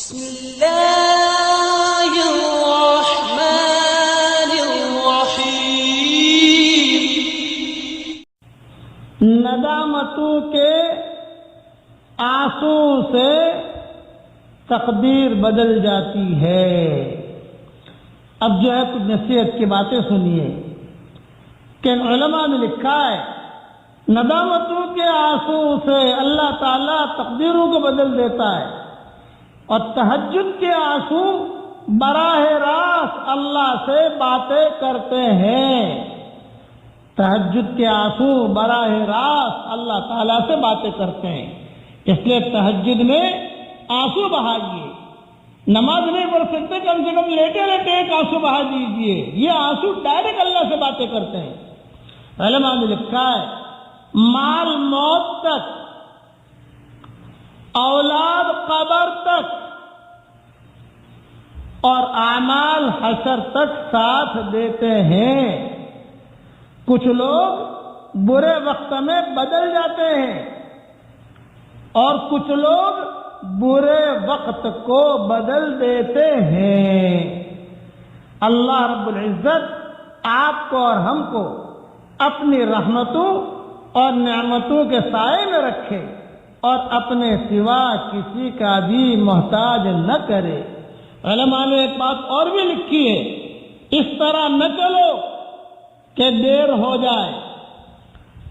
بسم اللہ الرحمن الرحیم۔ ندامتوں کے آنسو سے تقدیر بدل جاتی ہے۔ اب جو ہے کچھ نصیحت کی باتیں سنیے کہ علماء نے لکھا ہے ندامتوں کے آنسو سے اللہ تعالیٰ تقدیروں کو بدل دیتا ہے، اور تہجد کے آنسو براہ راست اللہ سے باتیں کرتے ہیں۔ تہجد کے آنسو براہ راست اللہ تعالیٰ سے باتیں کرتے ہیں، اس لیے تہجد میں آنسو بہائیے۔ نماز نہیں پڑھ سکتے، کم سے کم لیٹے لیٹے ایک آنسو بہا دیجیے، یہ آنسو ڈائریکٹ اللہ سے باتیں کرتے ہیں۔ علماء نے لکھا ہے مال موت تک، اولاد قبر تک، اور اعمال حشر تک ساتھ دیتے ہیں۔ کچھ لوگ برے وقت میں بدل جاتے ہیں اور کچھ لوگ برے وقت کو بدل دیتے ہیں۔ اللہ رب العزت آپ کو اور ہم کو اپنی رحمتوں اور نعمتوں کے سائے میں رکھے اور اپنے سوا کسی کا بھی محتاج نہ کرے۔ علماء نے ایک بات اور بھی لکھی ہے، اس طرح نہ چلو کہ دیر ہو جائے،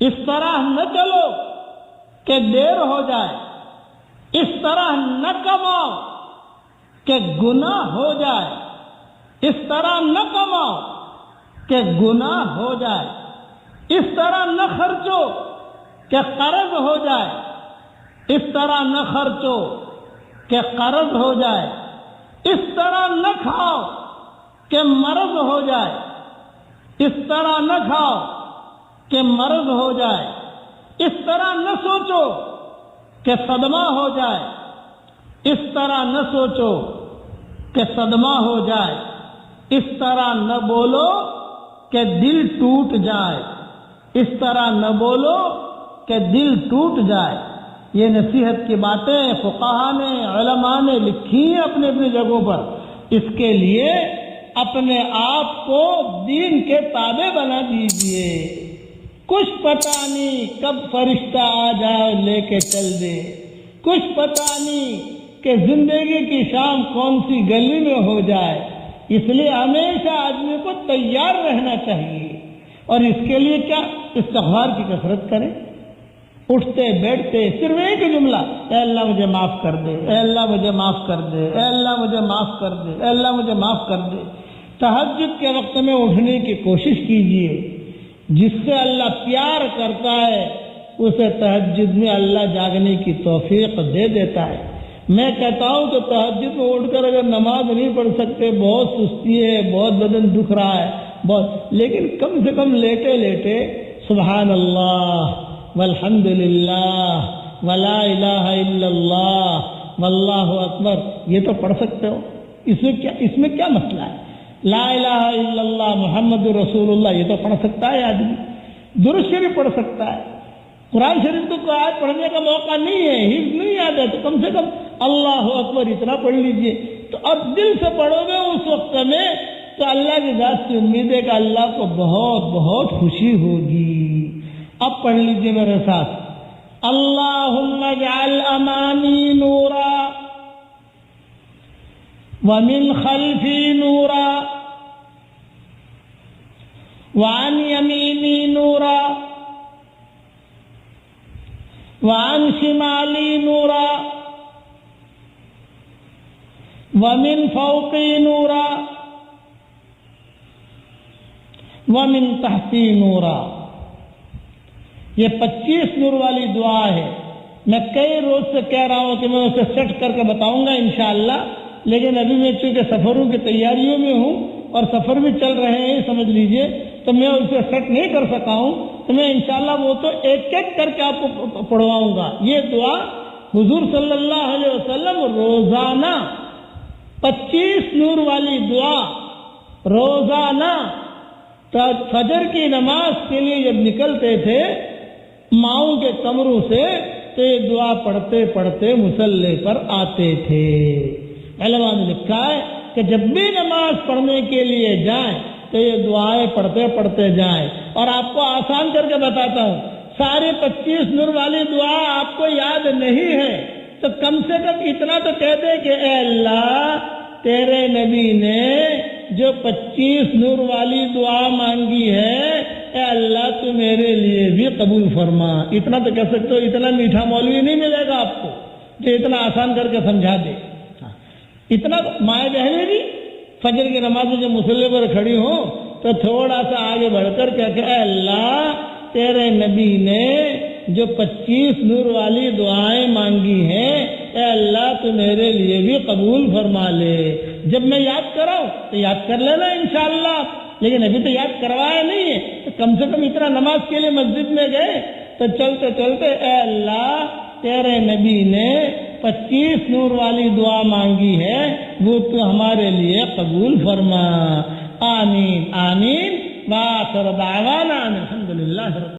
اس طرح نہ چلو کہ دیر ہو جائے، اس طرح نہ کماؤ کہ گناہ ہو جائے، اس طرح نہ کماؤ کہ گناہ ہو جائے، اس طرح نہ خرچو کہ قرض ہو جائے، اس طرح نہ خرچو کہ قرض ہو جائے، اس طرح نہ کھاؤ کہ مرض ہو جائے، اس طرح نہ کھاؤ کہ مرض ہو جائے، اس طرح نہ سوچو کہ صدمہ ہو جائے، اس طرح نہ سوچو کہ صدمہ ہو جائے، اس طرح نہ بولو کہ دل ٹوٹ جائے، اس طرح نہ بولو کہ دل ٹوٹ جائے۔ یہ نصیحت کی باتیں فقہا نے، علماء نے لکھی ہیں اپنی اپنی جگہوں پر۔ اس کے لیے اپنے آپ کو دین کے تابع بنا دیجئے۔ کچھ پتہ نہیں کب فرشتہ آ جائے لے کے چل دے، کچھ پتہ نہیں کہ زندگی کی شام کون سی گلی میں ہو جائے، اس لیے ہمیشہ آدمی کو تیار رہنا چاہیے۔ اور اس کے لیے کیا؟ استغفار کی کثرت کریں، اٹھتے بیٹھتے صرف ایک جملہ، اے اللہ مجھے معاف کر دے، اے اللہ مجھے معاف کر دے، اے اللہ مجھے معاف کر دے، اے اللہ مجھے معاف کر دے۔ تہجد کے وقت میں اٹھنے کی کوشش کیجیے۔ جس سے اللہ پیار کرتا ہے اسے تہجد میں اللہ جاگنے کی توفیق دے دیتا ہے۔ میں کہتا ہوں کہ تہجد میں اٹھ کر اگر نماز نہیں پڑھ سکتے، بہت سستی ہے، بہت بدن دکھ رہا ہے، لیکن کم سے کم لیٹے لیٹے سبحان اللہ والحمد للہ ولا الہ الا اللہ واللہ اکبر یہ تو پڑھ سکتے ہو۔ اس میں کیا مسئلہ ہے؟ لا الہ الا اللہ محمد رسول اللہ یہ تو پڑھ سکتا ہے آدمی، درود شریف پڑھ سکتا ہے۔ قرآن شریف تو کوئی آیت پڑھنے کا موقع نہیں ہے، حفظ نہیں یاد ہے، تو کم سے کم اللہ اکبر اتنا پڑھ لیجئے۔ تو اب دل سے پڑھو گے اس وقت میں تو اللہ کی ذات سے امید ہے کہ اللہ کو بہت بہت خوشی ہوگی۔ اب پڑھ لیجئے میرے ساتھ، اللہم اجعل امانی نورا ومن خلفی نورا وعن یمینی نورا وعن شمالی نورا ومن فوقی نورا ومن تحتی نورا۔ یہ 25 نور والی دعا ہے۔ میں کئی روز سے کہہ رہا ہوں کہ میں اسے سیٹ کر کے بتاؤں گا انشاءاللہ، لیکن ابھی میں چونکہ سفروں کی تیاریوں میں ہوں اور سفر بھی چل رہے ہیں سمجھ لیجئے، تو میں اسے سیٹ نہیں کر سکا ہوں، تو میں انشاءاللہ وہ تو ایک ایک کر کے آپ کو پڑھواؤں گا۔ یہ دعا حضور صلی اللہ علیہ وسلم روزانہ 25 نور والی دعا روزانہ فجر کی نماز کے لیے جب نکلتے تھے ماؤں کے کمروں سے، تو یہ دعا پڑھتے پڑھتے مصلی پر آتے تھے۔ علماء نے لکھا ہے کہ جب بھی نماز پڑھنے کے لیے جائیں تو یہ دعائیں پڑھتے پڑھتے جائیں. اور آپ کو آسان کر کے بتاتا ہوں, سارے 25 نور والی دعا آپ کو یاد نہیں ہے تو کم سے کم اتنا تو کہہ دے کہ اے اللہ تیرے نبی نے جو 25 نور والی دعا مانگی ہے, اے اللہ تو میرے لیے بھی قبول فرما. اتنا تو کہہ سکتے ہو. اتنا میٹھا مولوی نہیں ملے گا آپ کو جو اتنا آسان کر کے سمجھا دے. اتنا مائیں بہنیں بھی فجر کی نماز میں جب مصلی پر کھڑی ہوں تو تھوڑا سا آگے بڑھ کر کیا کہ اے اللہ تیرے نبی نے جو 25 نور والی دعائیں مانگی ہیں, اے اللہ تو میرے لیے بھی قبول فرما لے. جب میں یاد کراؤں تو یاد کر لینا انشاءاللہ, لیکن ابھی تو یاد کروایا نہیں ہے تو کم سے کم اتنا نماز کے لیے مسجد میں گئے تو چلتے چلتے اے اللہ تیرے نبی نے 25 نور والی دعا مانگی ہے, وہ تو ہمارے لیے قبول فرما. آمین آمین. وآخر دعوانا الحمدللہ.